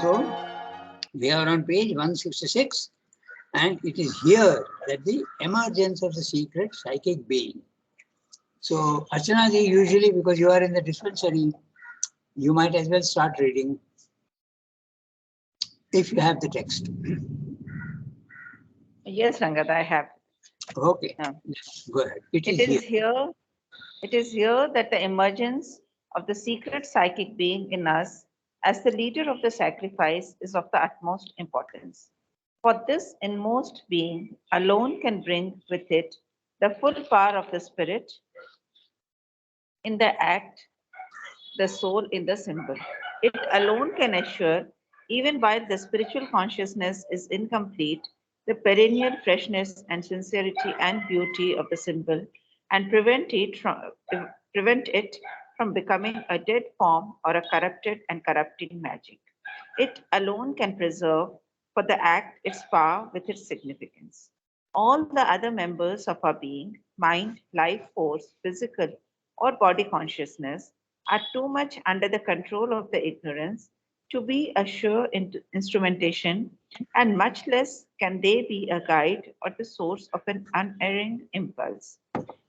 So we are on page 166, and it is here that the emergence of the secret psychic being. So, Archana ji, usually because you are in the dispensary, you might as well start reading if you have the text. Yes, Rangat, I have. Okay, Yeah. go ahead. It It is here. is here. It is here that the emergence of the secret psychic being in us as the leader of the sacrifice is of the utmost importance. For this inmost being alone can bring with it the full power of the spirit in the act, the soul in the symbol. It alone can assure, even while the spiritual consciousness is incomplete, the perennial freshness and sincerity and beauty of the symbol and prevent it from becoming a dead form or a corrupted and corrupting magic. It alone can preserve for the act its power with its significance. All the other members of our being, mind, life force, physical, or body consciousness, are too much under the control of the ignorance to be a sure instrumentation, and much less can they be a guide or the source of an unerring impulse.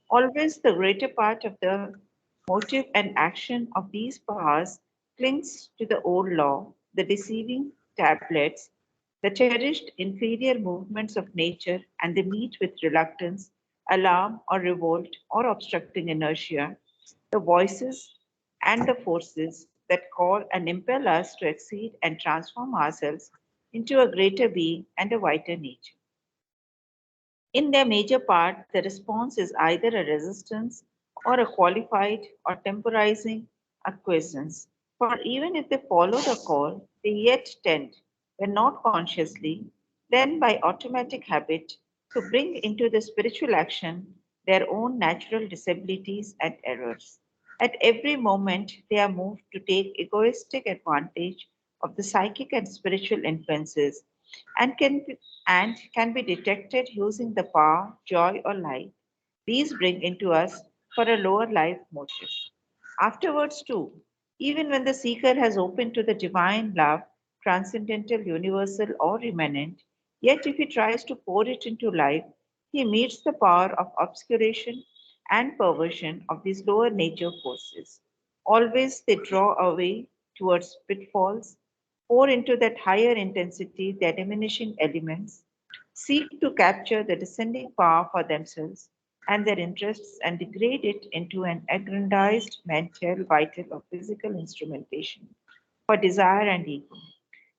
Always the greater part of the motive and action of these powers clings to the old law, the deceiving tablets, the cherished inferior movements of nature, and they meet with reluctance, alarm, or revolt, or obstructing inertia, the voices and the forces that call and impel us to exceed and transform ourselves into a greater being and a whiter nature. In their major part, the response is either a resistance or a qualified or temporizing acquiescence. For even if they follow the call, they yet tend, when not consciously, then by automatic habit, to bring into the spiritual action their own natural disabilities and errors. At every moment, they are moved to take egoistic advantage of the psychic and spiritual influences and can be detected using the power, joy, or light these bring into us for a lower life motive. Afterwards, too, even when the seeker has opened to the divine love, transcendental, universal, or immanent, yet if he tries to pour it into life, he meets the power of obscuration and perversion of these lower nature forces. Always they draw away towards pitfalls, pour into that higher intensity their diminishing elements, seek to capture the descending power for themselves and their interests and degrade it into an aggrandized mental, vital, or physical instrumentation for desire and ego.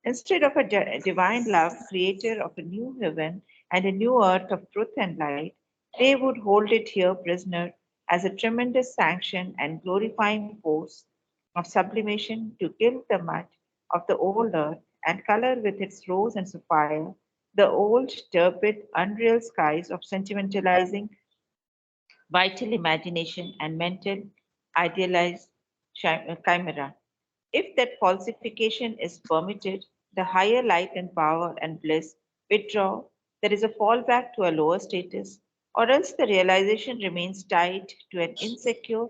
Instead of a divine love, creator of a new heaven and a new earth of truth and light, they would hold it here prisoner as a tremendous sanction and glorifying force of sublimation to gild the mud of the old earth and color with its rose and sapphire the old, turbid, unreal skies of sentimentalizing vital imagination and mental idealized chimera. If that falsification is permitted, the higher light and power and bliss withdraw, there is a fallback to a lower status, or else the realization remains tied to an insecure,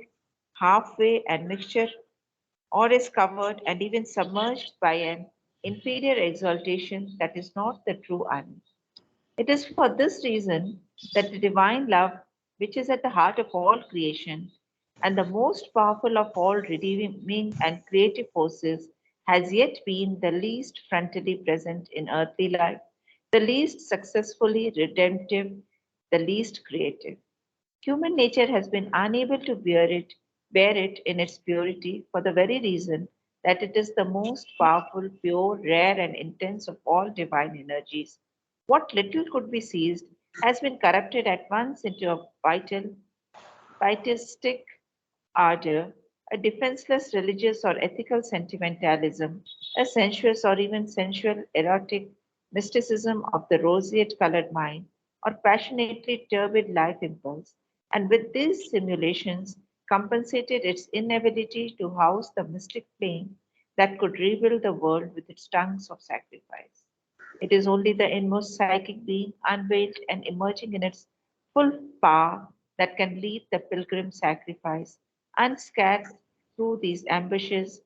halfway and mixture, or is covered and even submerged by an inferior exaltation that is not the true Anand. It is for this reason that the divine love, which is at the heart of all creation and the most powerful of all redeeming and creative forces, has yet been the least frontally present in earthly life, the least successfully redemptive, the least creative. Human nature has been unable to bear it in its purity for the very reason that it is the most powerful, pure, rare, and intense of all divine energies. What little could be seized has been corrupted at once into a vital, pietistic ardor, a defenseless religious or ethical sentimentalism, a sensuous or even sensual erotic mysticism of the roseate colored mind, or passionately turbid life impulse, and with these simulations compensated its inability to house the mystic flame that could rebuild the world with its tongues of sacrifice. It is only the inmost psychic being unveiled and emerging in its full power that can lead the pilgrim sacrifice unscathed through these ambushes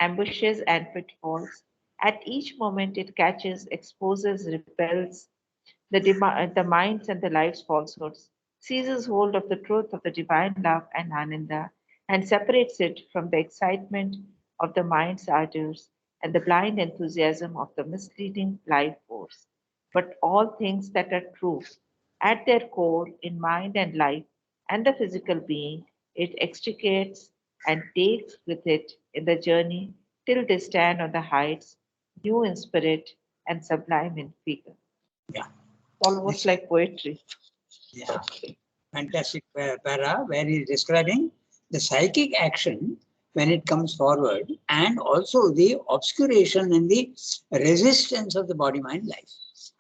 and pitfalls, At each moment, it catches, exposes, repels the minds and the life's falsehoods, seizes hold of the truth of the divine love and Ananda, and separates it from the excitement of the mind's ardors and the blind enthusiasm of the misleading life force. But all things that are true, at their core, in mind and life, and the physical being, it extricates and takes with it in the journey till they stand on the heights, new in spirit and sublime in figure. Yeah. Almost like poetry. Yeah. Fantastic para where he is describing the psychic action when it comes forward and also the obscuration and the resistance of the body mind life,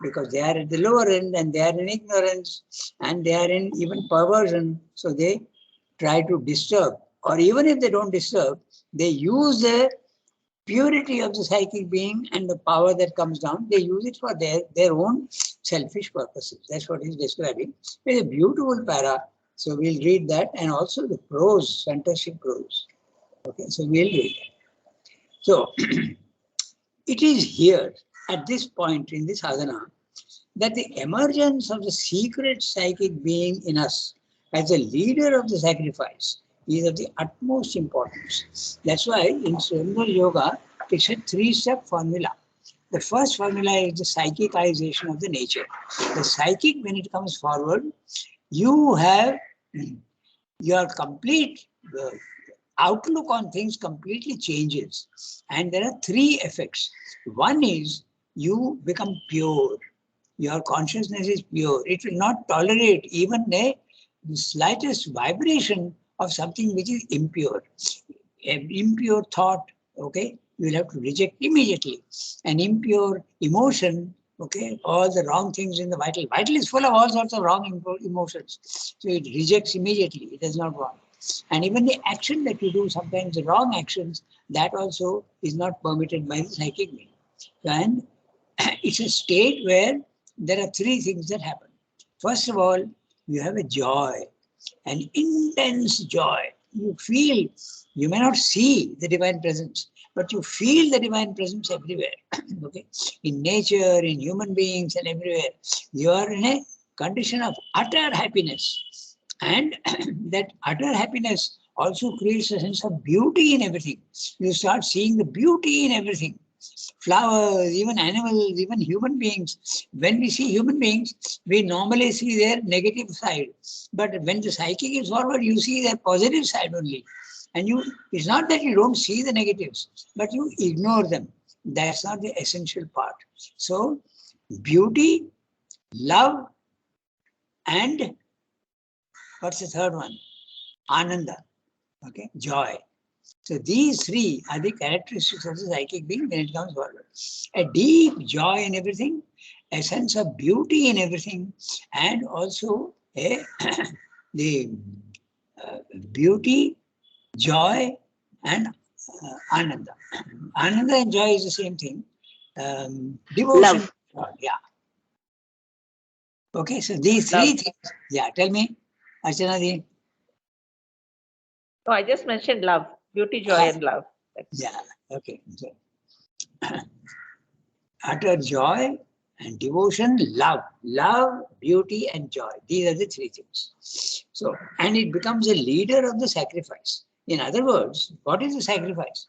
because they are at the lower end and they are in ignorance and they are in even perversion, so they try to disturb, or even if they don't disturb, they use the purity of the psychic being and the power that comes down, they use it for their own selfish purposes. That's what he's describing. It's a beautiful para. So we'll read that, and also the prose, fantastic prose. Okay, so we'll read that. So it is here at this point in this sadhana that the emergence of the secret psychic being in us as a leader of the sacrifice is of the utmost importance. That's why in Sremdal Yoga, it's a three-step formula. The first formula is the psychicization of the nature. The psychic, when it comes forward, you have your complete outlook on things completely changes. And there are three effects. One is you become pure. Your consciousness is pure. It will not tolerate even the slightest vibration of something which is impure. An impure thought, okay, you will have to reject immediately. An impure emotion, okay, all the wrong things in the vital. Vital is full of all sorts of wrong emotions. So it rejects immediately. It does not want. And even the action that you do, sometimes the wrong actions, that also is not permitted by the psychic being. And it's a state where there are three things that happen. First of all, you have a joy, an intense joy. You feel, you may not see the divine presence, but you feel the divine presence everywhere. Okay, in nature, in human beings, and everywhere. You are in a condition of utter happiness. And that utter happiness also creates a sense of beauty in everything. You start seeing the beauty in everything. Flowers, even animals, even human beings. When we see human beings, we normally see their negative side. But when the psychic is forward, you see their positive side only. And it's not that you don't see the negatives, but you ignore them. That's not the essential part. So, beauty, love, and what's the third one? Ananda, okay, joy. So these three are the characteristics of the psychic being when it comes forward. A deep joy in everything, a sense of beauty in everything, and also the beauty, joy, and ananda. Ananda and joy is the same thing. Devotion, Love. yeah. Okay, so these three things. Yeah, tell me, Archana. No, I just mentioned love, beauty, joy, and love. Yeah, okay. So, utter joy and devotion, love, beauty, and joy. These are the three things. So, and it becomes a leader of the sacrifice. In other words, what is the sacrifice?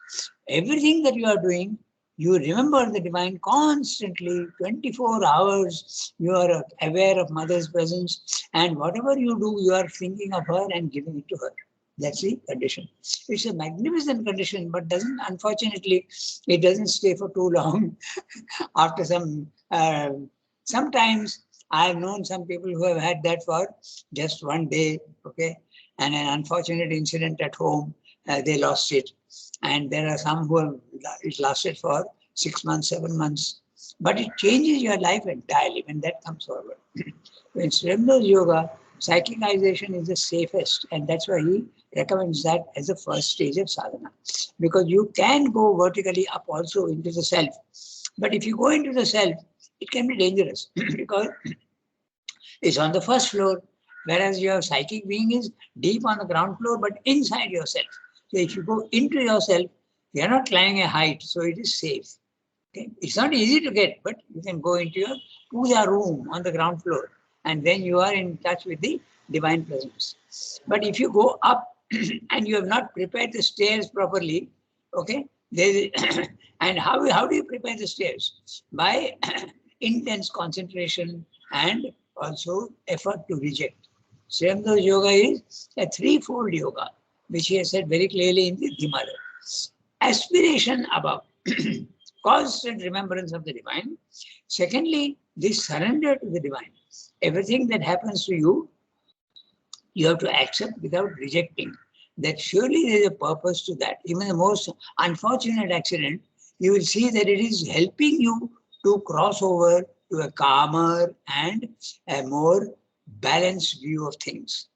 Everything that you are doing, you remember the divine constantly, 24 hours, you are aware of mother's presence, and whatever you do, you are thinking of her and giving it to her. That's the condition. It's a magnificent condition, but unfortunately, it doesn't stay for too long. After sometimes I have known some people who have had that for just one day, okay, and an unfortunate incident at home, they lost it. And there are some who have it lasted for 6 months, 7 months. But it changes your life entirely when that comes forward. In Sremdal Yoga, psychicization is the safest, and that's why he recommends that as the first stage of sadhana. Because you can go vertically up also into the self. But if you go into the self, it can be dangerous because it's on the first floor, whereas your psychic being is deep on the ground floor, but inside yourself. So if you go into yourself, you are not climbing a height, so it is safe. Okay? It's not easy to get, but you can go into your puja room on the ground floor, and then you are in touch with the divine presence. But if you go up and you have not prepared the stairs properly, okay, and how do you prepare the stairs? By intense concentration and also effort to reject. Sri Aurobindo yoga is a threefold yoga, which he has said very clearly in the Dhimada. Aspiration above, constant remembrance of the divine. Secondly, this surrender to the divine. Everything that happens to you, you have to accept without rejecting. That surely there is a purpose to that. Even the most unfortunate accident, you will see that it is helping you to cross over to a calmer and a more balanced view of things.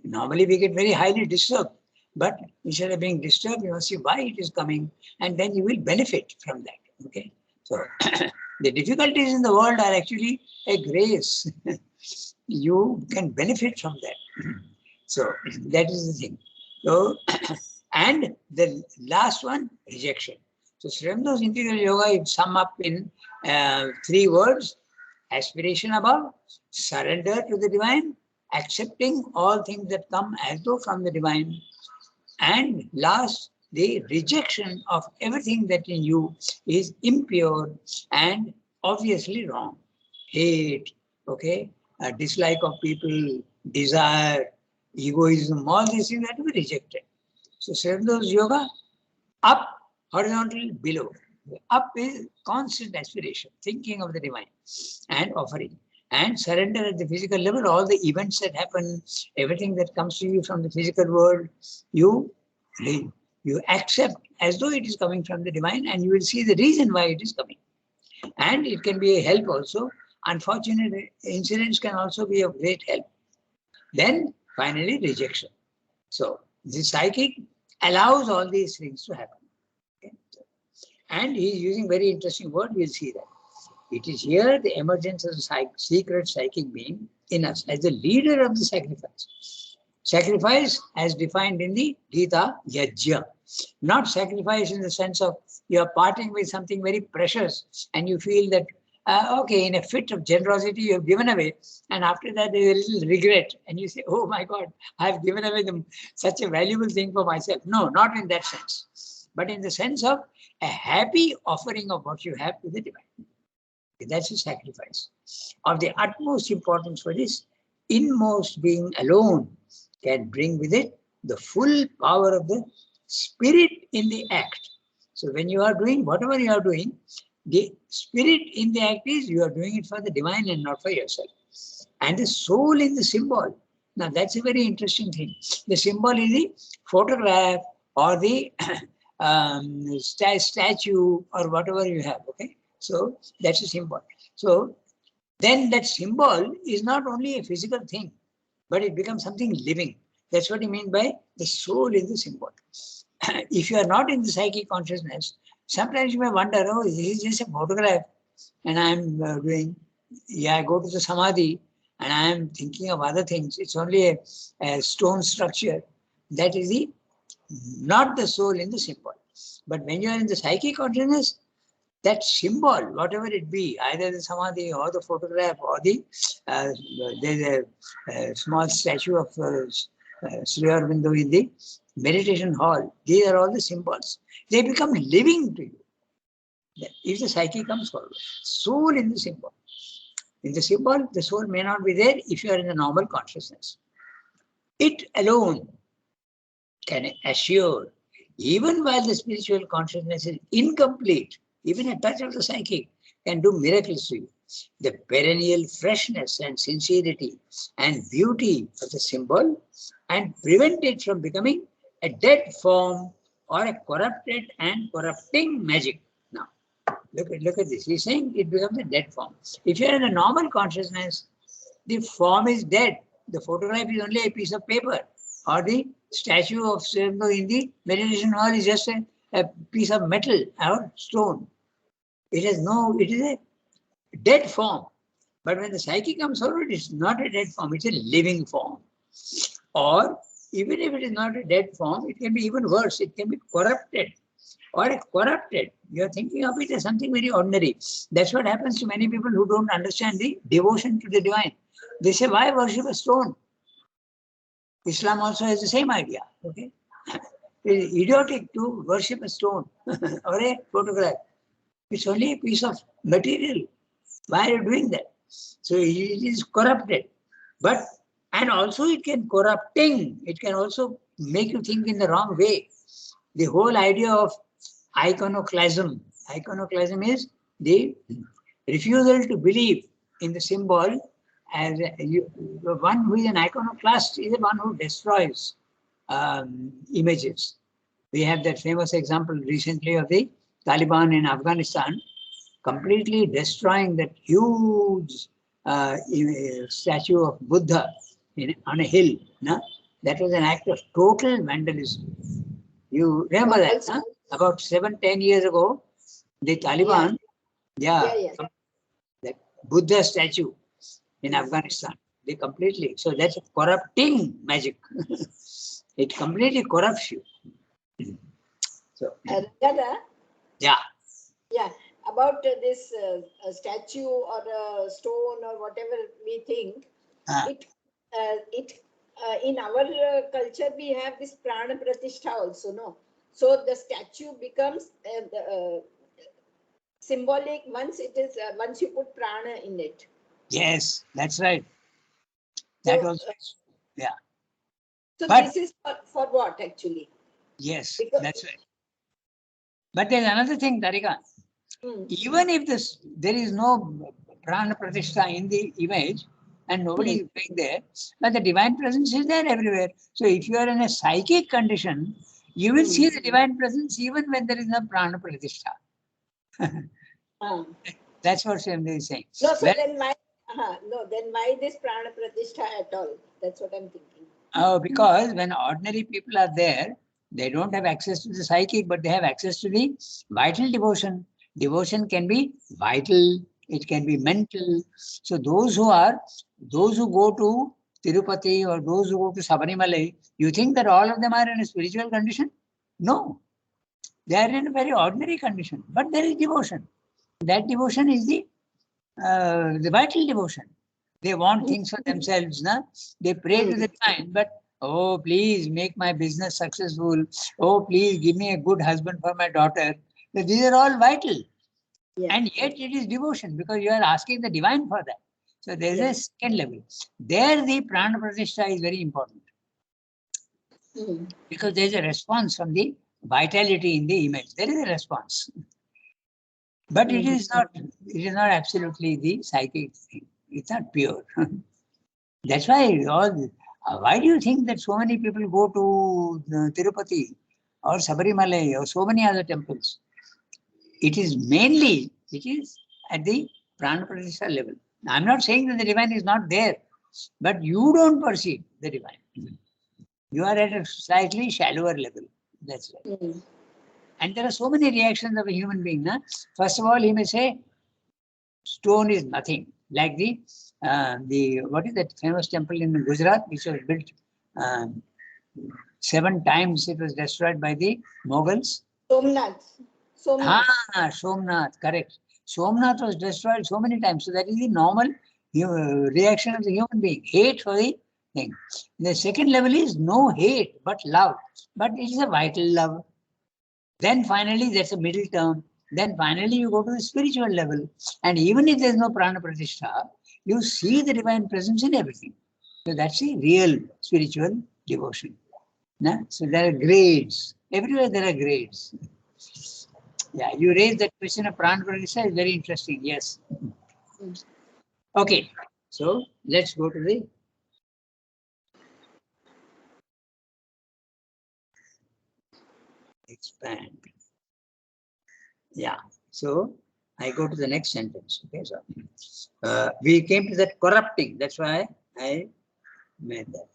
Normally we get very highly disturbed, but instead of being disturbed, you must see why it is coming, and then you will benefit from that. Okay, so the difficulties in the world are actually a grace. You can benefit from that. So that is the thing. So, and the last one, rejection. So Sri Aurobindo's integral yoga is sum up in 3 words: aspiration above, surrender to the divine, accepting all things that come as though from the divine, and last, the rejection of everything that in you is impure and obviously wrong. Hate, okay, a dislike of people, desire, egoism, all these things have to be rejected. So Sri Aurobindo's yoga, up, horizontal, below. Up is constant aspiration, thinking of the divine and offering. And surrender at the physical level, all the events that happen, everything that comes to you from the physical world, you accept as though it is coming from the divine, and you will see the reason why it is coming. And it can be a help also. Unfortunate incidents can also be of great help. Then finally, rejection. So the psychic allows all these things to happen. Okay? And he is using very interesting word, we'll see that. It is here the emergence of the secret psychic being in us as the leader of the sacrifice. Sacrifice as defined in the Gita, yajna. Not sacrifice in the sense of you are parting with something very precious and you feel that, okay, in a fit of generosity, you have given away. And after that, there is a little regret. And you say, oh my God, I have given away such a valuable thing for myself. No, not in that sense. But in the sense of a happy offering of what you have to the divine. That's a sacrifice. Of the utmost importance for this, inmost being alone can bring with it the full power of the spirit in the act. So when you are doing whatever you are doing, the spirit in the act is you are doing it for the divine and not for yourself. And the soul in the symbol. Now that's a very interesting thing. The symbol is the photograph or the statue or whatever you have. Okay. So that's a symbol. So then that symbol is not only a physical thing, but it becomes something living. That's what he means by the soul in the symbol. If you are not in the psychic consciousness, sometimes you may wonder, oh, this is just a photograph and I'm I go to the samadhi and I am thinking of other things. It's only a stone structure. That is not the soul in the symbol. But when you are in the psychic consciousness, that symbol, whatever it be, either the samadhi or the photograph or there's a small statue of Sri Aurobindo in the meditation hall. These are all the symbols. They become living to you. If the psyche comes forward, soul in the symbol. In the symbol, the soul may not be there if you are in the normal consciousness. It alone can assure, even while the spiritual consciousness is incomplete, even a touch of the psychic can do miracles to you. The perennial freshness and sincerity and beauty of the symbol and prevent it from becoming a dead form or a corrupted and corrupting magic. Now, look at this. He's saying it becomes a dead form. If you're in a normal consciousness, the form is dead. The photograph is only a piece of paper, or the statue of Sri Aurobindo in the meditation hall is just a piece of metal or stone. It is a dead form. But when the psyche comes forward, it's not a dead form, it's a living form. Or even if it is not a dead form, it can be even worse, it can be corrupted or a corrupted. You're thinking of it as something very ordinary. That's what happens to many people who don't understand the devotion to the divine. They say, why worship a stone? Islam also has the same idea. Okay, it is idiotic to worship a stone or a photograph. It's only a piece of material. Why are you doing that? So it is corrupted. But and also it can corrupting. It can also make you think in the wrong way. The whole idea of iconoclasm. Iconoclasm is the refusal to believe in the symbol as one who is an iconoclast is the one who destroys images. We have that famous example recently of the Taliban in Afghanistan completely destroying that huge statue of Buddha on a hill. No? That was an act of total vandalism. You remember that? Huh? About 7-10 years ago, the Taliban, that Buddha statue in Afghanistan, they completely, so that's corrupting magic. It completely corrupts you. So, Rajada, yeah. yeah, about this statue or stone or whatever we think, it in our culture we have this prana pratishtha also, no? So the statue becomes symbolic once it is once you put prana in it. Yes, that's right. That So, was, yeah. So but, this is for what actually? Yes, Because, that's right. But there's another thing, Tarika. Even if there is no prana pratishtha in the image and nobody is going there, but the divine presence is there everywhere. So if you are in a psychic condition, you will see the divine presence even when there is no prana pratishtha. That's what Shyamdev is saying. No, so then why? Then why this prana pratishtha at all? That's what I'm thinking. Oh, because when ordinary people are there, they don't have access to the psychic, but they have access to the vital devotion. Devotion can be vital, it can be mental. So those who go to Tirupati or those who go to Sabarimala, you think that all of them are in a spiritual condition? No. They are in a very ordinary condition, but there is devotion. That devotion is the vital devotion. They want things for themselves. Na? They pray to the divine, but oh, please make my business successful. Oh, please give me a good husband for my daughter. These are all vital. Yeah. And yet it is devotion because you are asking the divine for that. So there is a second level. There the prana pratishtha is very important. Because there is a response from the vitality in the image. There is a response. But it is not absolutely the psychic thing. It's not pure. That's why why do you think that so many people go to Tirupati or Sabarimala or so many other temples? It is at the prana pratishtha level. I'm not saying that the divine is not there, but you don't perceive the divine. You are at a slightly shallower level. That's right. And there are so many reactions of a human being. Na? First of all, he may say, stone is nothing. Like what is that famous temple in Gujarat, which was built 7 times, it was destroyed by the Mughals. Somnath, correct. Somnath was destroyed so many times. So that is the normal reaction of the human being. Hate for the thing. The second level is no hate, but love. But it is a vital love. Then finally, that's a middle term. Then finally, you go to the spiritual level. And even if there's no prana pratishtha, you see the divine presence in everything. So that's the real spiritual devotion. So there are grades. Everywhere there are grades. Yeah, you raised that question of prana pratishtha. Is very interesting. Yes. Okay. So let's go to the expand. Yeah. So I go to the next sentence. Okay. So we came to that corrupting. That's why I made that.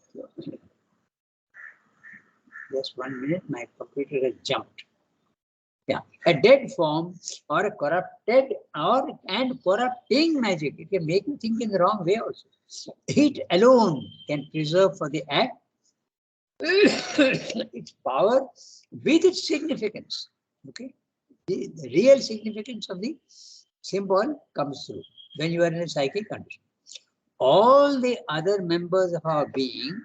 Just 1 minute. My computer has jumped. Yeah. A dead form or a corrupted and corrupting magic. It can make you think in the wrong way also. It alone can preserve for the act its power with its significance. Okay, the real significance of the symbol comes through when you are in a psychic condition. All the other members of our being,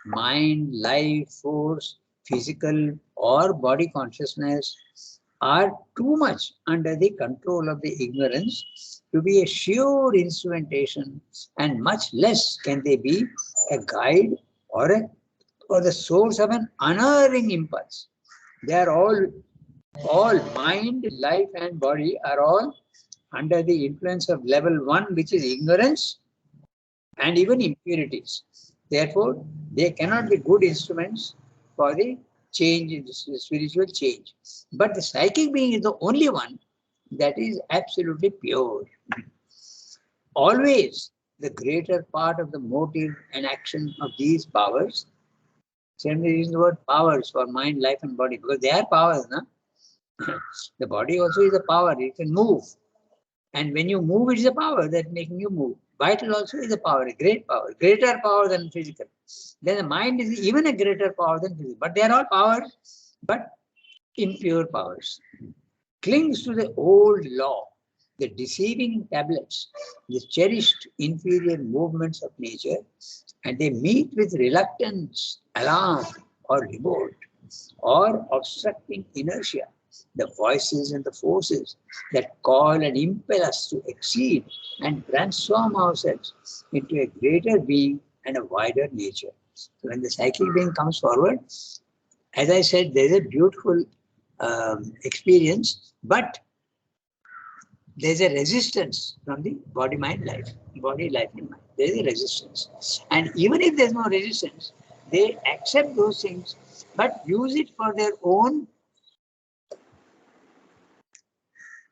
mind, life, force, physical or body consciousness, are too much under the control of the ignorance to be a sure instrumentation, and much less can they be a guide or the source of an unerring impulse. They are all mind, life and body are all under the influence of level 1, which is ignorance and even impurities. Therefore, they cannot be good instruments for the change, the spiritual change. But the psychic being is the only one that is absolutely pure. Always the greater part of the motive and action of these powers, same use the word powers for mind, life and body, because they are powers. No? The body also is a power, it can move. And when you move, it is a power that's making you move. Vital also is a power, a great power, greater power than physical. Then the mind is even a greater power than physical. But they are all powers, but impure powers. Clings to the old law, the deceiving tablets, the cherished inferior movements of nature, and they meet with reluctance, alarm, or revolt, or obstructing inertia, the voices and the forces that call and impel us to exceed and transform ourselves into a greater being and a wider nature. So when the psychic being comes forward, as I said, there's a beautiful experience, but there's a resistance from the body, mind, life, body, life, and mind. There's a resistance. And even if there's no resistance, they accept those things, but use it for their own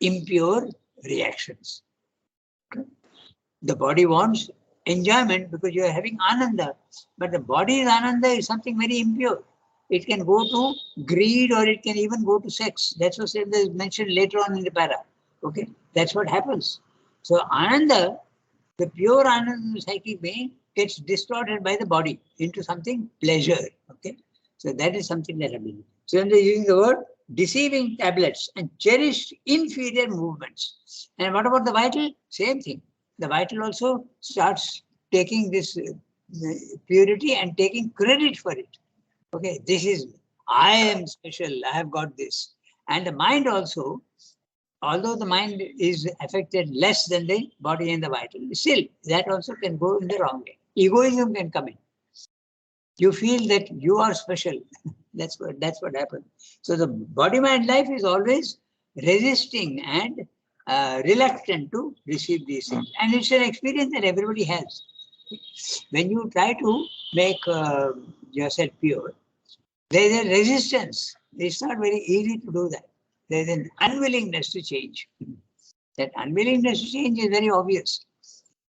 impure reactions. The body wants enjoyment because you are having ananda, but the body's ananda is something very impure. It can go to greed or it can even go to sex. That's what is mentioned later on in the para. Okay, that's what happens. So ananda, the pure ananda psychic being, gets distorted by the body into something pleasure. Okay, so that is something that happens. So when they're using the word deceiving tablets and cherished inferior movements. And what about the vital? Same thing. The vital also starts taking this purity and taking credit for it. Okay, this is, I am special, I have got this. And the mind also, although the mind is affected less than the body and the vital, still that also can go in the wrong way. Egoism can come in. You feel that you are special. That's what happens. So the body, mind, life is always resisting and reluctant to receive these things. And it's an experience that everybody has. When you try to make yourself pure, there is a resistance. It's not very easy to do that. There is an unwillingness to change. That unwillingness to change is very obvious.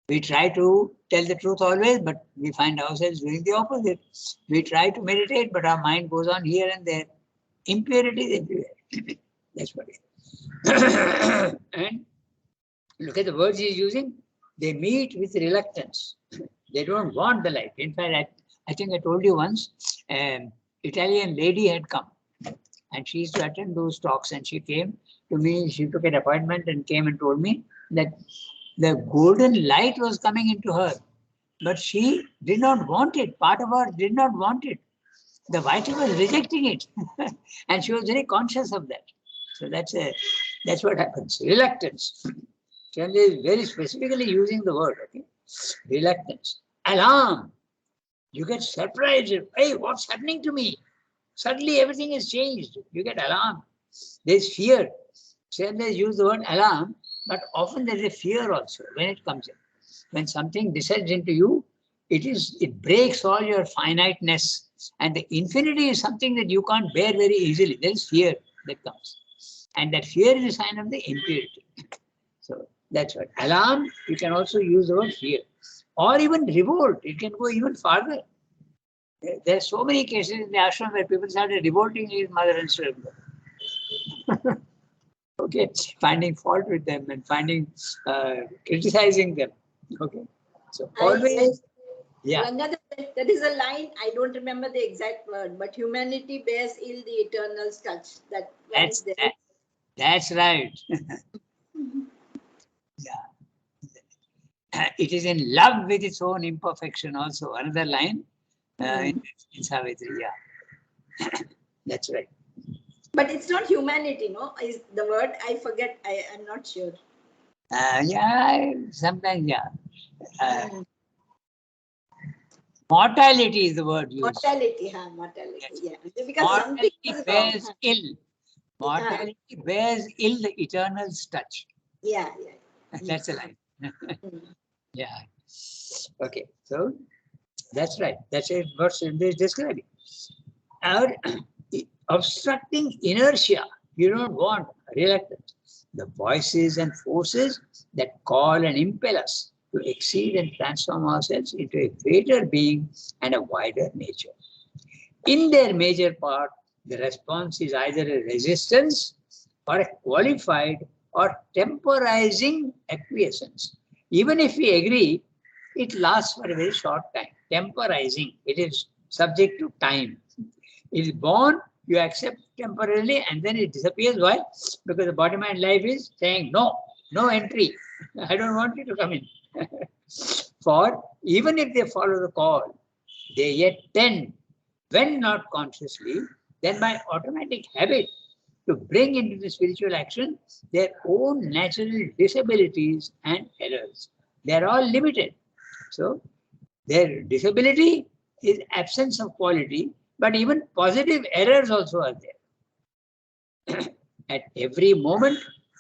We try to tell the truth always, but we find ourselves doing the opposite. We try to meditate, but our mind goes on here and there. Impurity is everywhere. That's what it is. And look at the words he is using. They meet with reluctance. They don't want the light. In fact, I think I told you once, Italian lady had come and she used to attend those talks, and she came to me, she took an appointment and came and told me that the golden light was coming into her, but she did not want it. Part of her did not want it. The vital was rejecting it. And she was very conscious of that. So that's what happens. Reluctance. Chandra is very specifically using the word, okay? Reluctance. Alarm. You get surprised. Hey, what's happening to me? Suddenly everything is changed. You get alarm. There's fear. Chandra use the word alarm, but often there is a fear also when it comes in. When something descends into you, it breaks all your finiteness. And the infinity is something that you can't bear very easily. There is fear that comes. And that fear is a sign of the impurity. So that's what. Alarm, you can also use the word fear. Or even revolt. It can go even farther. There are so many cases in the ashram where people started revolting against mother and children. Okay, finding fault with them and criticizing them. Okay, so always Yeah. Ranga, that is a line, I don't remember the exact word, but humanity bears ill the eternal touch. That one is there. That's right. Yeah. It is in love with its own imperfection also. Another line in Savitri, yeah. That's right. But it's not humanity, no? Is the word, I forget, I'm not sure. Yeah, sometimes, yeah. Mortality is the word used. Mortality, mortality, Yes. yeah. Because something Mortality is bears wrong. ill. Mortality bears ill the eternal's touch. Yeah. That's the line. Yeah. Okay. So that's right. That's it. What's describing. Our obstructing inertia. You don't want reluctance. The voices and forces that call and impel us to exceed and transform ourselves into a greater being and a wider nature. In their major part, the response is either a resistance or a qualified or temporizing acquiescence. Even if we agree, it lasts for a very short time. Temporizing, it is subject to time. It is born, you accept temporarily, and then it disappears. Why? Because the body mind life is saying, no entry. I don't want you to come in. For even if they follow the call, they yet tend, when not consciously, then by automatic habit, to bring into the spiritual action their own natural disabilities and errors. They are all limited. So their disability is absence of quality, but even positive errors also are there. At every moment,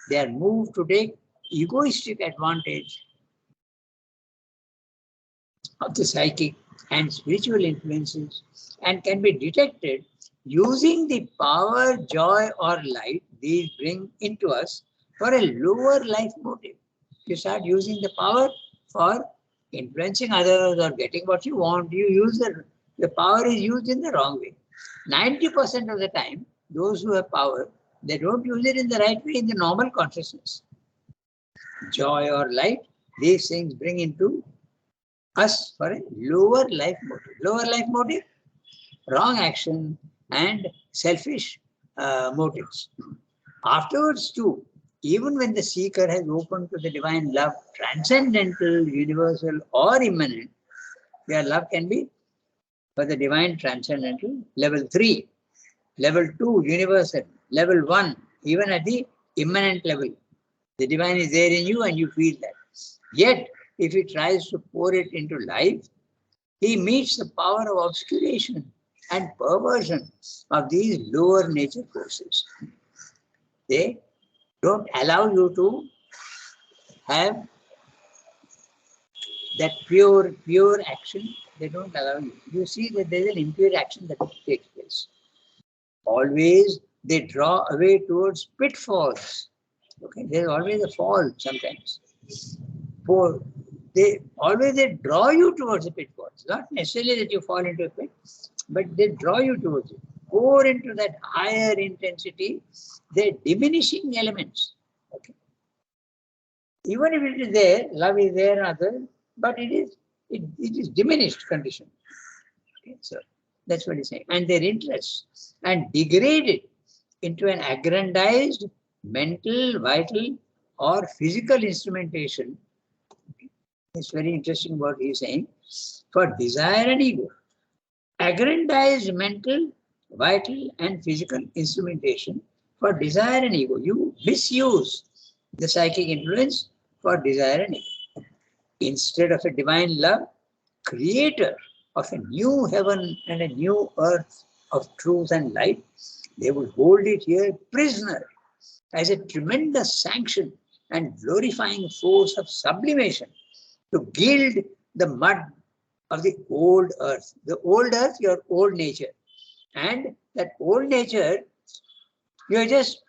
they are moved to take egoistic advantage of the psychic and spiritual influences and can be detected using the power, joy, or light these bring into us for a lower life motive. You start using the power for influencing others or getting what you want, you use the power is used in the wrong way. 90% of the time, those who have power, they don't use it in the right way in the normal consciousness. Joy or light, these things bring into us for a lower life motive. Lower life motive, wrong action and selfish motives. Afterwards too, even when the seeker has opened to the divine love, transcendental, universal or immanent, their love can be for the divine transcendental, level 3, level 2, universal, level 1, even at the immanent level. The divine is there in you and you feel that. Yet, if he tries to pour it into life, he meets the power of obscuration and perversion of these lower nature forces. They don't allow you to have that pure action. They don't allow you. You see that there is an impure action that takes place. Always they draw away towards pitfalls. Okay, there's always a fall sometimes. They draw you towards the pitfalls. Not necessarily that you fall into a pit, but they draw you towards it. Pour into that higher intensity, they're diminishing elements. Okay. Even if it is there, love is there, other, but it is diminished condition. Okay, so that's what he's saying. And their interests and degraded into an aggrandized mental, vital, or physical instrumentation. It's very interesting what he's saying. For desire and ego, aggrandized mental, vital, and physical instrumentation for desire and ego. You misuse the psychic influence for desire and ego. Instead of a divine love, creator of a new heaven and a new earth of truth and light, they would hold it here prisoner as a tremendous sanction and glorifying force of sublimation to gild the mud of the old earth. The old earth, your old nature. And that old nature, you're just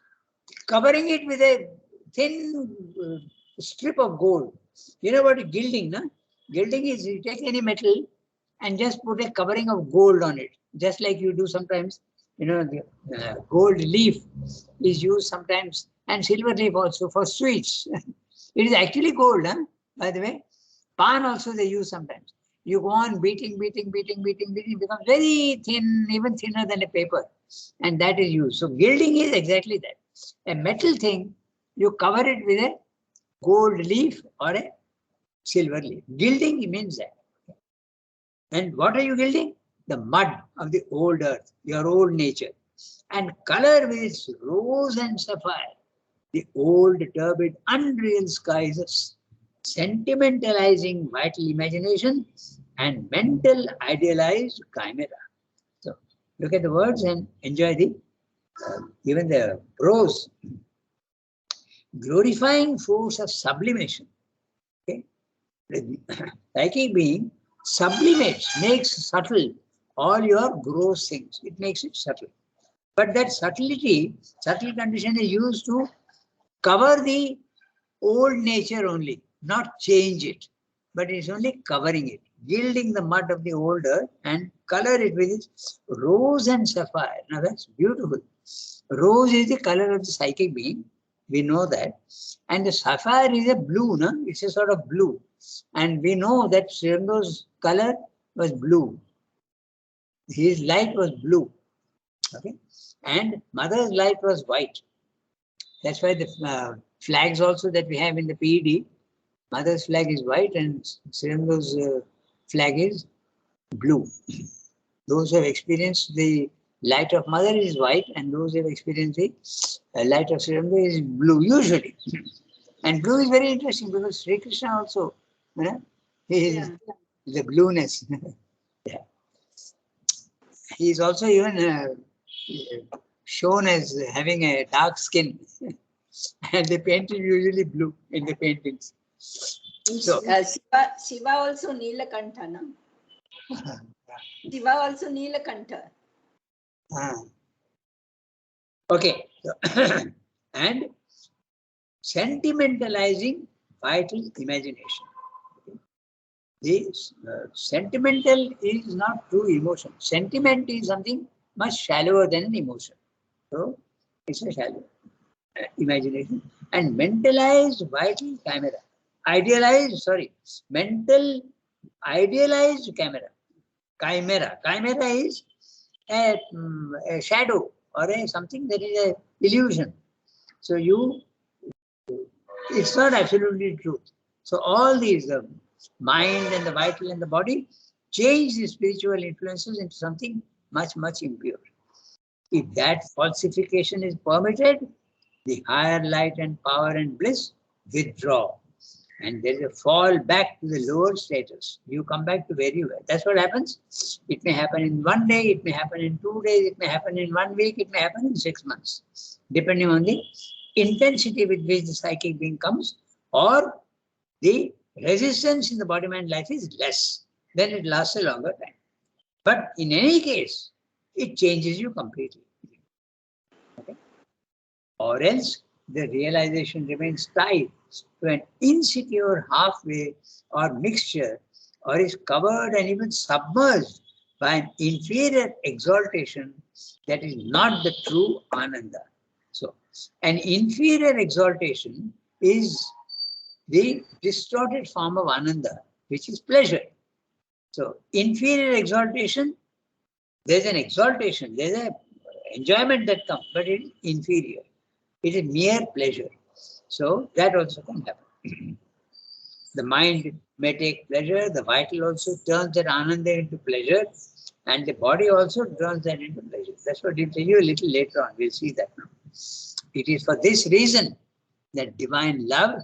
covering it with a thin strip of gold. You know what is gilding, no? Gilding is you take any metal and just put a covering of gold on it. Just like you do sometimes, the gold leaf is used sometimes and silver leaf also for sweets. It is actually gold, by the way. Pan also they use sometimes. you go on beating, becomes very thin, even thinner than a paper. And that is used. So gilding is exactly that. A metal thing, you cover it with a gold leaf or a silver leaf. Gilding means that. And what are you gilding? The mud of the old earth, your old nature. And color with its rose and sapphire, the old, turbid, unreal skies of sentimentalizing vital imagination and mental idealized chimera. So look at the words and enjoy the even the prose. Glorifying force of sublimation. Okay? The psychic being sublimates, makes subtle all your gross things. It makes it subtle. But that subtle condition is used to cover the old nature only, not change it. But it's only covering it, gilding the mud of the old earth and color it with its rose and sapphire. Now that's beautiful. Rose is the color of the psychic being. We know that. And the sapphire is a blue, no? It's a sort of blue. And we know that Sringo's color was blue. His light was blue. Okay? And mother's light was white. That's why the flags also that we have in the PED, mother's flag is white and Sringo's flag is blue. Those who have experienced the light of mother is white, and those who have experienced the light of Sringo is blue, usually. And blue is very interesting because Sri Krishna also, you know, he is the blueness. Yeah. He is also even shown as having a dark skin. And the paint is usually blue in the paintings. So, Shiva also Neelakantha, no? Shiva also Neelakantha. Okay. So, and sentimentalizing vital imagination. This sentimental is not true emotion. Sentiment is something much shallower than an emotion. So it's a shallow imagination. And mentalized vital chimera. Mental idealized chimera. Chimera is a shadow or something that is an illusion. So it's not absolutely true. So all these, mind and the vital and the body, change the spiritual influences into something much, much impure. If that falsification is permitted, the higher light and power and bliss withdraw. And there is a fall back to the lower status. You come back to where you were. That's what happens. It may happen in 1 day, it may happen in 2 days, it may happen in 1 week, it may happen in 6 months, depending on the intensity with which the psychic being comes, or the resistance in the body-mind life is less, then it lasts a longer time. But in any case, it changes you completely. Okay? Or else the realization remains tied to an insecure halfway or mixture, or is covered and even submerged by an inferior exaltation that is not the true Ananda. So, an inferior exaltation is the distorted form of Ananda, which is pleasure. So, inferior exaltation, there's an exaltation, there's an enjoyment that comes, but it is inferior. It is mere pleasure. So, that also can happen. The mind may take pleasure, the vital also turns that Ananda into pleasure, and the body also turns that into pleasure. That's what I'll tell you a little later on. We'll see that now. It is for this reason that divine love,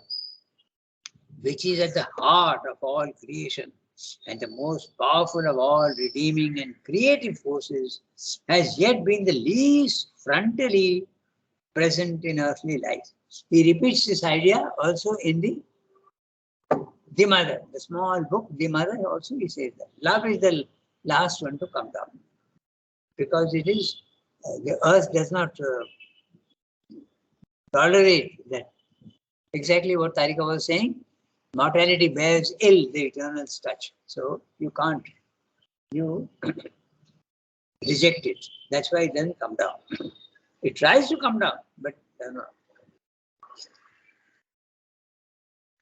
which is at the heart of all creation and the most powerful of all redeeming and creative forces, has yet been the least frontally present in earthly life. He repeats this idea also in the Mother, the small book, The Mother, also he says that. Love is the last one to come down. Because it is, the earth does not tolerate that. Exactly what Tarika was saying. Mortality bears ill the eternal's touch. So you can't, you reject it. That's why it doesn't come down. It tries to come down, but does not.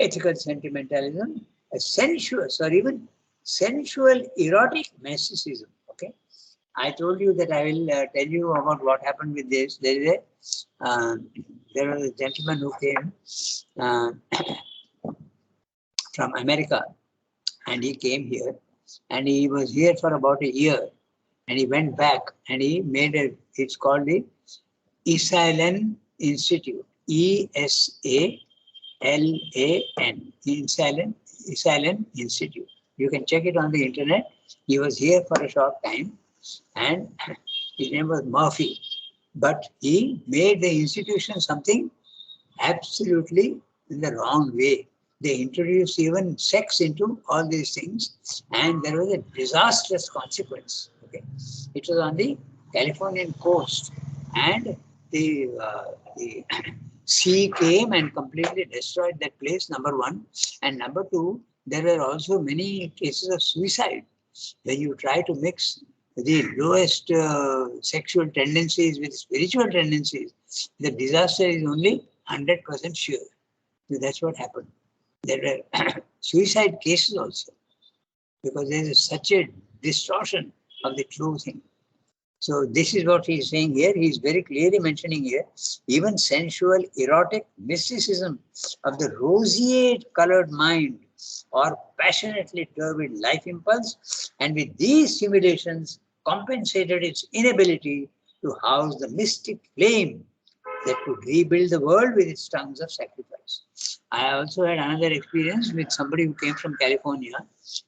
Ethical sentimentalism, a sensuous or even sensual erotic mysticism. Okay, I told you that I will tell you about what happened with this. There was a gentleman who came uh, from America, and he came here, and he was here for about a year, and he went back and he made it's called the Esalen Institute, ESALAN, Esalen Institute. You can check it on the internet. He was here for a short time, and his name was Murphy, but he made the institution something absolutely in the wrong way. They introduced even sex into all these things, and there was a disastrous consequence. Okay, it was on the Californian coast, and the sea came and completely destroyed that place. Number one, and number two, there were also many cases of suicide when you try to mix the lowest sexual tendencies with spiritual tendencies. The disaster is only 100% sure. So that's what happened. There were suicide cases also, because there is such a distortion of the true thing. So this is what he is saying here. He is very clearly mentioning here, even sensual, erotic mysticism of the roseate colored mind or passionately turbid life impulse, and with these stimulations compensated its inability to house the mystic flame that could rebuild the world with its tongues of sacrifice. I also had another experience with somebody who came from California.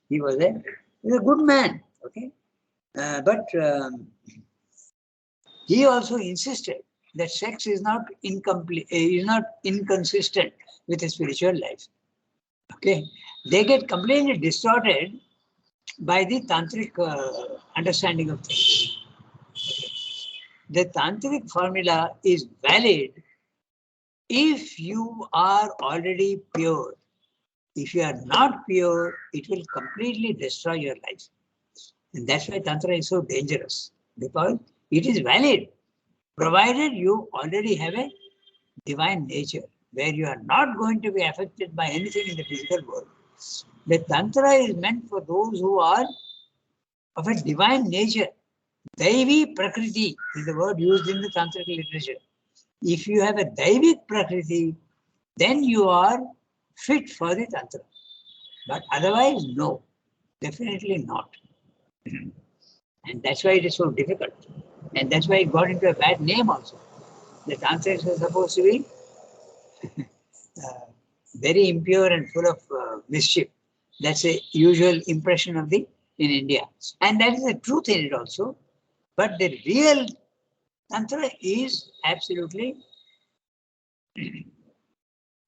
He was a good man, okay, but he also insisted that sex is not incomplete, is not inconsistent with a spiritual life. Okay, they get completely distorted by the tantric understanding of things. The tantric formula is valid if you are already pure. If you are not pure, it will completely destroy your life. And that's why Tantra is so dangerous, because it is valid, provided you already have a divine nature, where you are not going to be affected by anything in the physical world. The Tantra is meant for those who are of a divine nature. Daivi Prakriti is the word used in the Tantric literature. If you have a Daivik Prakriti, then you are fit for the Tantra. But otherwise, no, definitely not. And that's why it is so difficult. And that's why it got into a bad name also. The Tantrics are supposed to be very impure and full of mischief. That's a usual impression of in India. And that is the truth in it also. But the real Tantra is absolutely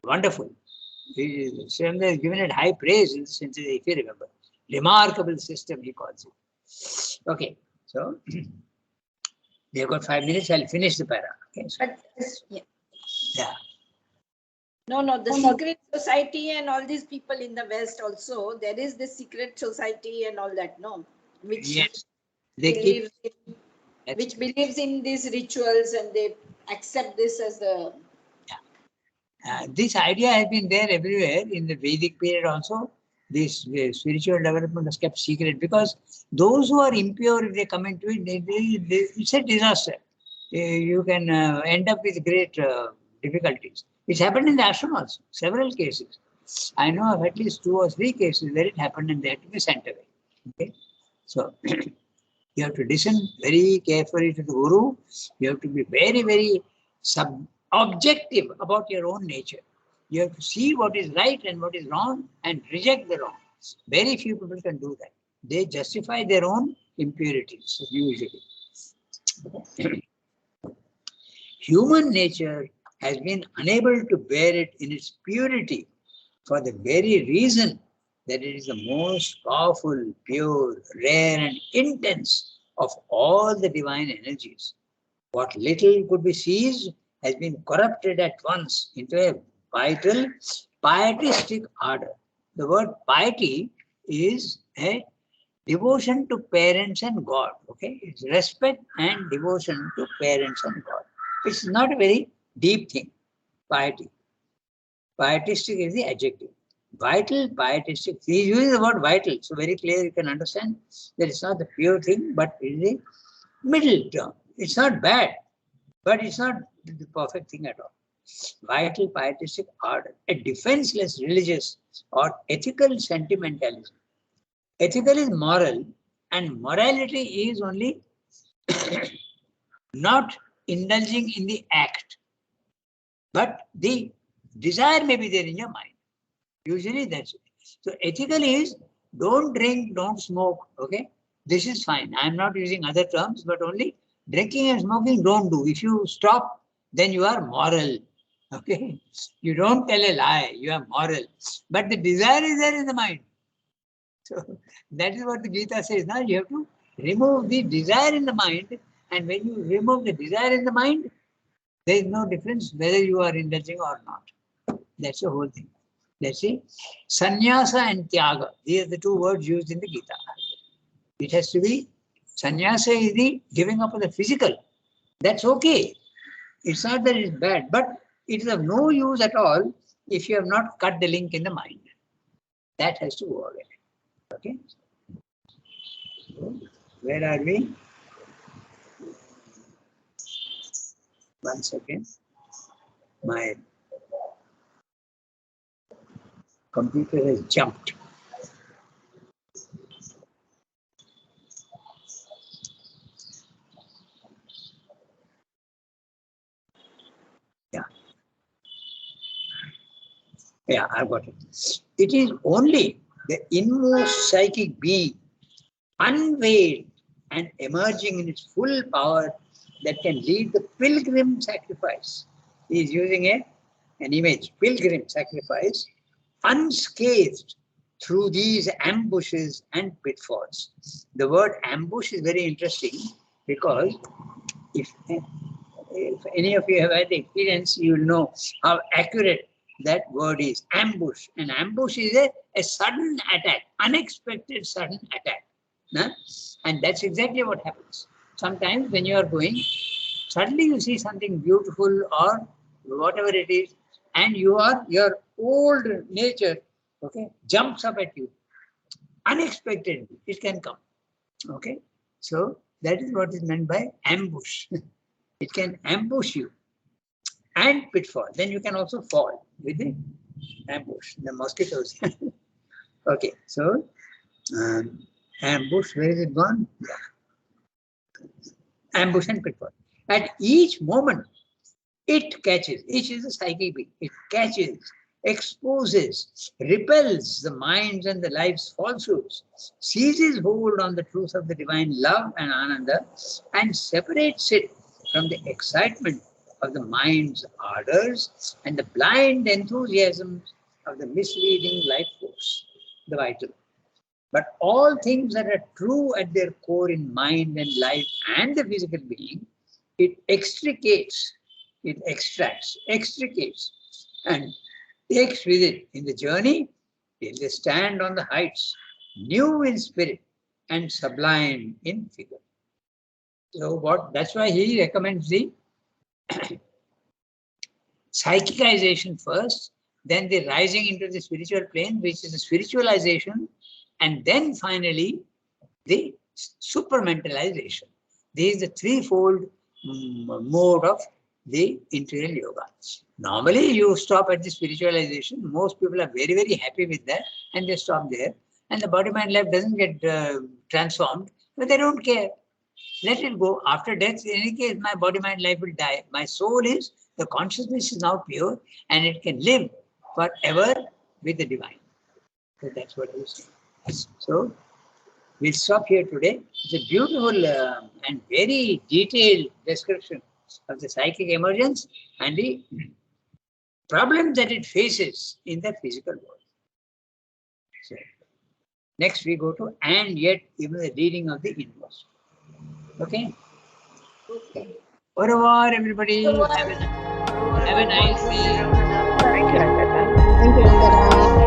wonderful. Srinath has given it high praise in the century, if you remember. Remarkable system, he calls it. Okay, so we have got 5 minutes. I'll finish the para. Okay, so, yeah. No, the secret society and all these people in the West also, there is the secret society and all that, no? Which yes, they believes in these rituals, and they accept this as the... this idea has been there everywhere in the Vedic period also. This spiritual development was kept secret, because those who are impure, if they come into it, it's a disaster. You can end up with great difficulties. It's happened in the ashram also, several cases. I know of at least 2 or 3 cases where it happened and they had to be sent away. Okay, so you have to listen very carefully to the Guru. You have to be very, very objective about your own nature. You have to see what is right and what is wrong and reject the wrong. Very few people can do that. They justify their own impurities, usually. Human nature has been unable to bear it in its purity for the very reason that it is the most powerful, pure, rare, and intense of all the divine energies. What little could be seized has been corrupted at once into a vital, pietistic ardor. The word piety is a devotion to parents and God. Okay, it's respect and devotion to parents and God. It's not a very deep thing. Piety. Pietistic is the adjective. Vital, pietistic. He is using the word vital, so very clear you can understand that it's not the pure thing, but it is a middle term. It's not bad, but it's not the perfect thing at all. Vital, pietistic ardor, a defenseless religious or ethical sentimentalism. Ethical is moral, and morality is only not indulging in the act, but the desire may be there in your mind. Usually that's it. So ethical is don't drink, don't smoke. Okay, this is fine. I'm not using other terms, but only drinking and smoking don't do. If you stop, then you are moral. Okay, you don't tell a lie. You are moral, but the desire is there in the mind. So that is what the Gita says. Now you have to remove the desire in the mind, and when you remove the desire in the mind, there is no difference whether you are indulging or not. That's the whole thing. Let's see. Sannyasa and Tyaga. These are the two words used in the Gita. It has to be, sannyasa is the giving up of the physical. That's okay. It's not that it's bad, but it is of no use at all if you have not cut the link in the mind. That has to go away. Okay. So, where are we? One second. My computer has jumped. Yeah, I've got it. It is only the inmost psychic being, unveiled and emerging in its full power, that can lead the pilgrim sacrifice. He is using an image, pilgrim sacrifice, unscathed through these ambushes and pitfalls. The word ambush is very interesting because if any of you have had the experience, you will know how accurate that word is. Ambush. An ambush is a sudden attack, unexpected sudden attack. Nah? And that's exactly what happens. Sometimes when you are going, suddenly you see something beautiful or whatever it is, and your old nature, okay, jumps up at you. Unexpectedly, it can come. Okay. So that is what is meant by ambush. It can ambush you. And pitfall. Then you can also fall with the ambush, the mosquitoes. Okay, so ambush, where is it gone? Yeah. Ambush and pitfall. At each moment, it catches, each is a psychic being, it catches, exposes, repels the minds and the life's falsehoods, seizes hold on the truth of the divine love and ananda, and separates it from the excitement of the mind's ardors and the blind enthusiasms of the misleading life force, the vital. But all things that are true at their core in mind and life and the physical being, it extricates, it extracts, extricates, and takes with it in the journey till they stand on the heights, new in spirit and sublime in figure. So that's why he recommends the psychicization first, then the rising into the spiritual plane, which is the spiritualization, and then finally the supramentalization. This is the threefold mode of the integral yoga. Normally, you stop at the spiritualization. Most people are very, very happy with that, and they stop there. And the body-mind life doesn't get transformed, but they don't care. Let it go. After death, in any case, my body-mind life will die. My soul is, the consciousness is now pure, and it can live forever with the divine. So that's what he is saying. So we'll stop here today. It's a beautiful and very detailed description of the psychic emergence and the problems that it faces in the physical world. So next we go to and yet even the leading of the inmost. Okay? Okay. Au revoir, everybody. Au revoir. Have a nice day. Thank you, Rangata. Thank you, Rangana.